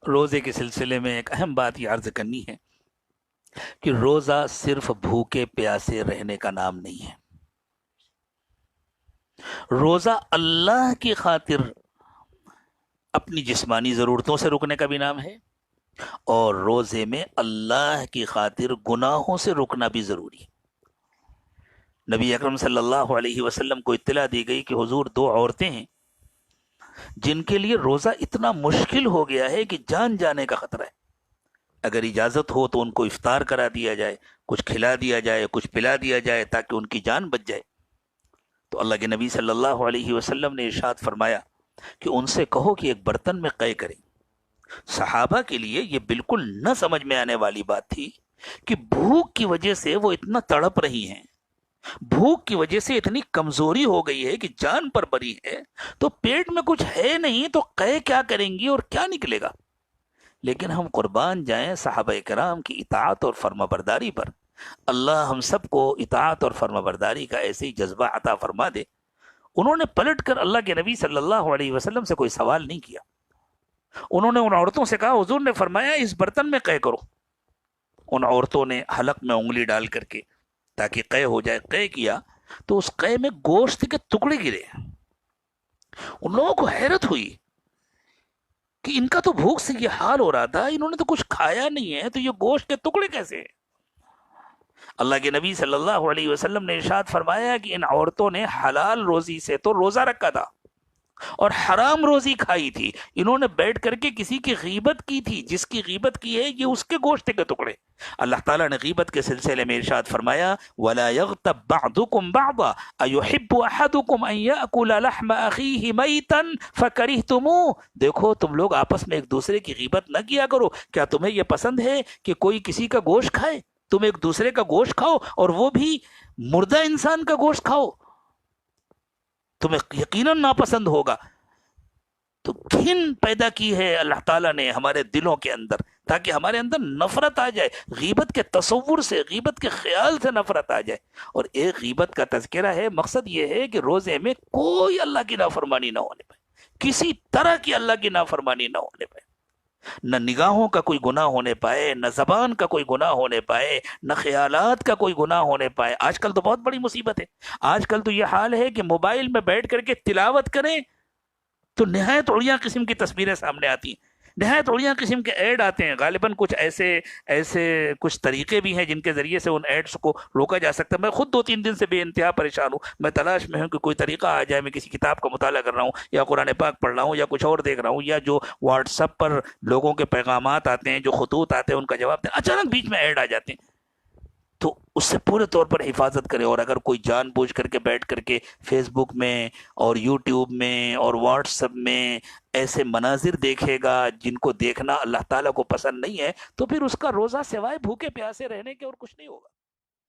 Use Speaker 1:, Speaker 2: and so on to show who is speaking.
Speaker 1: روزے کے سلسلے میں ایک اہم بات یہ عرض کرنی ہے کہ روزہ صرف بھوکے پیاسے رہنے کا نام نہیں ہے. روزہ اللہ کی خاطر اپنی جسمانی ضرورتوں سے رکنے کا بھی نام ہے، اور روزے میں اللہ کی خاطر گناہوں سے رکنا بھی ضروری ہے. نبی اکرم صلی اللہ علیہ وسلم کو اطلاع دی گئی کہ حضور دو عورتیں ہیں جن کے لیے روزہ اتنا مشکل ہو گیا ہے کہ جان جانے کا خطرہ ہے. اگر اجازت ہو تو ان کو افطار کرا دیا جائے، کچھ کھلا دیا جائے، کچھ پلا دیا جائے تاکہ ان کی جان بچ جائے. تو اللہ کے نبی صلی اللہ علیہ وسلم نے ارشاد فرمایا کہ ان سے کہو کہ ایک برتن میں قے کریں. صحابہ کے لیے یہ بالکل نہ سمجھ میں آنے والی بات تھی کہ بھوک کی وجہ سے وہ اتنا تڑپ رہی ہیں، بھوک کی وجہ سے اتنی کمزوری ہو گئی ہے کہ جان پر بری ہے، تو پیٹ میں کچھ ہے نہیں تو قے کیا کریں گی اور کیا نکلے گا. لیکن ہم قربان جائیں صحابہ کرام کی اطاعت اور فرما برداری پر. اللہ ہم سب کو اطاعت اور فرما برداری کا ایسے ہی جذبہ عطا فرما دے. انہوں نے پلٹ کر اللہ کے نبی صلی اللہ علیہ وسلم سے کوئی سوال نہیں کیا. انہوں نے ان عورتوں سے کہا، حضور نے فرمایا اس برتن میں قے کرو. ان عورتوں نے حلق میں انگلی ڈال کر کے تاکہ قے ہو جائے قے کیا تو اس قے میں گوشت کے ٹکڑے گرے. ان لوگوں کو حیرت ہوئی کہ ان کا تو بھوک سے یہ حال ہو رہا تھا، انہوں نے تو کچھ کھایا نہیں ہے تو یہ گوشت کے ٹکڑے کیسے ہیں؟ اللہ کے نبی صلی اللہ علیہ وسلم نے ارشاد فرمایا کہ ان عورتوں نے حلال روزی سے تو روزہ رکھا تھا اور حرام روزی کھائی تھی. انہوں نے بیٹھ کر کے کسی کی غیبت کی تھی، جس کی غیبت کی ہے یہ اس کے گوشت کے ٹکڑے. اللہ تعالیٰ نے غیبت کے سلسلے میں ارشاد فرمایا وَلَا يَغْتَبْ بَعْضُكُمْ بَعْضًا أَيُحِبُّ أَحَدُكُمْ أَن يَأْكُلَ لَحْمَ أَخِيهِ مَيْتًا فَكَرِهْتُمُوهُ. دیکھو تم لوگ آپس میں ایک دوسرے کی غیبت نہ کیا کرو. کیا تمہیں یہ پسند ہے کہ کوئی کسی کا گوشت کھائے؟ تم ایک دوسرے کا گوشت کھاؤ اور وہ بھی مردہ انسان کا گوشت کھاؤ، تمہیں یقیناً ناپسند ہوگا. تو گھن پیدا کی ہے اللہ تعالیٰ نے ہمارے دلوں کے اندر تاکہ ہمارے اندر نفرت آ جائے، غیبت کے تصور سے، غیبت کے خیال سے نفرت آ جائے. اور ایک غیبت کا تذکرہ ہے، مقصد یہ ہے کہ روزے میں کوئی اللہ کی نافرمانی نہ ہونے پائے، کسی طرح کی اللہ کی نافرمانی نہ ہونے پائے، نہ نگاہوں کا کوئی گناہ ہونے پائے، نہ زبان کا کوئی گناہ ہونے پائے، نہ خیالات کا کوئی گناہ ہونے پائے. آج کل تو بہت بڑی مصیبت ہے. آج کل تو یہ حال ہے کہ موبائل میں بیٹھ کر کے تلاوت کریں تو نہایت عریاں قسم کی تصویریں سامنے آتی ہیں، نہایت عریاں قسم کے ایڈ آتے ہیں. غالباً کچھ ایسے کچھ طریقے بھی ہیں جن کے ذریعے سے ان ایڈز کو روکا جا سکتا ہے. میں خود 2-3 دن سے بے انتہا پریشان ہوں. میں تلاش میں ہوں کہ کوئی طریقہ آ جائے. میں کسی کتاب کا مطالعہ کر رہا ہوں یا قرآن پاک پڑھ رہا ہوں یا کچھ اور دیکھ رہا ہوں یا جو واٹس ایپ پر لوگوں کے پیغامات آتے ہیں، جو خطوط آتے ہیں، ان کا جواب دیں، اچانک بیچ میں ایڈ آ جاتے ہیں. تو اس سے پورے طور پر حفاظت کرے. اور اگر کوئی جان بوجھ کر کے بیٹھ کر کے فیس بک میں اور یوٹیوب میں اور واٹس ایپ میں ایسے مناظر دیکھے گا جن کو دیکھنا اللہ تعالیٰ کو پسند نہیں ہے، تو پھر اس کا روزہ سوائے بھوکے پیاسے رہنے کے اور کچھ نہیں ہوگا.